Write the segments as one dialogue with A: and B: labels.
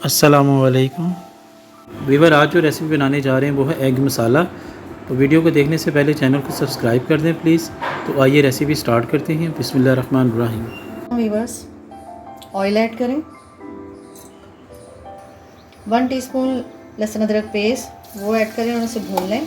A: अस्सलामुअलैकुम वीवर, आज जो रेसिपी बनाने जा रहे हैं वो है एग मसाला। तो वीडियो को देखने से पहले चैनल को सब्सक्राइब कर दें प्लीज़। तो आइए रेसिपी स्टार्ट करते हैं। बिस्मिल्लाहिर्रहमानिर्रहीम।
B: वीवर्स, ऑयल ऐड करें, 1 टीस्पून लहसुन अदरक पेस्ट वो ऐड करें और उसे भून लें।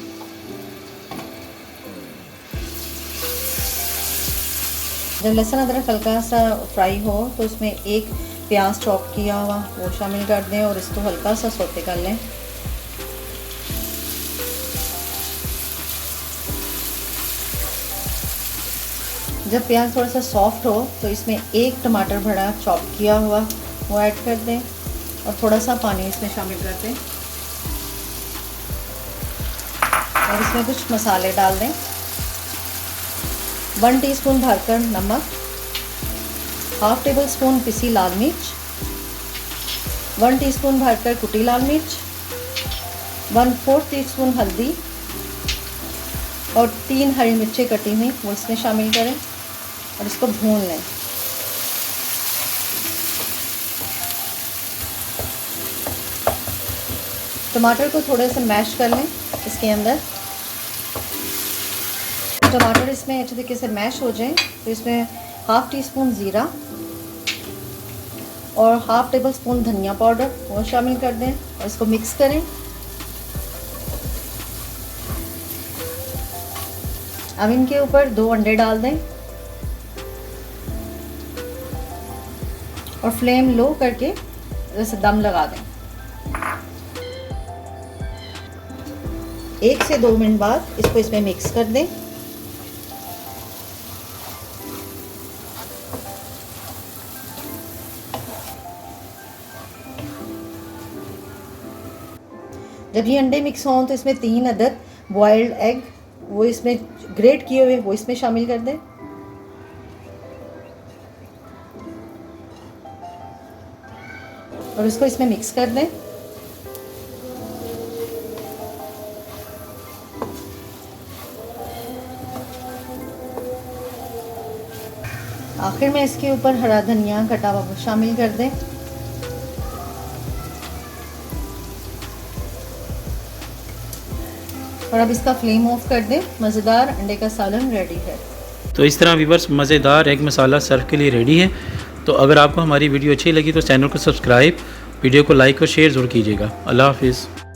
B: जब लहसुन अदरक हल्का सा फ्राई हो तो उसमें एक प्याज चॉप किया हुआ वो शामिल कर दें और इसको हल्का सा सौते कर लें। जब प्याज थोड़ा सा सॉफ्ट हो तो इसमें एक टमाटर बड़ा चॉप किया हुआ वो ऐड कर दें और थोड़ा सा पानी इसमें शामिल कर दें और इसमें कुछ मसाले डाल दें। 1 टीस्पून भरकर नमक, हाफ टेबल स्पून पिसी लाल मिर्च, 1 टीस्पून भरकर कुटी लाल मिर्च, 1/4 टीस्पून हल्दी और 3 हरी मिर्चें कटी हुई वो इसमें शामिल करें और इसको भून लें। टमाटर को थोड़े से मैश कर लें इसके अंदर। टमाटर इसमें अच्छे तरीके से मैश हो जाए तो इसमें हाफ टी स्पून ज़ीरा और हाफ टेबल स्पून धनिया पाउडर वो शामिल कर दें और इसको मिक्स करें। अब इनके ऊपर 2 अंडे डाल दें और फ्लेम लो करके जैसे दम लगा दें। 1 से 2 मिनट बाद इसको इसमें मिक्स कर दें। जब ये अंडे मिक्स हों तो इसमें 3 अदद बॉइल्ड एग वो इसमें ग्रेट किए हुए वो इसमें शामिल कर दें और इसको इसमें मिक्स कर दें। आखिर में इसके ऊपर हरा धनिया कटा हुआ शामिल कर दें और अब इसका फ्लेम ऑफ कर दें। मज़ेदार अंडे का सालन रेडी है।
A: तो इस तरह वीवर्स, मज़ेदार एग मसाला सर्व के लिए रेडी है। तो अगर आपको हमारी वीडियो अच्छी लगी तो चैनल को सब्सक्राइब, वीडियो को लाइक और शेयर ज़रूर कीजिएगा। अल्लाह हाफिज़।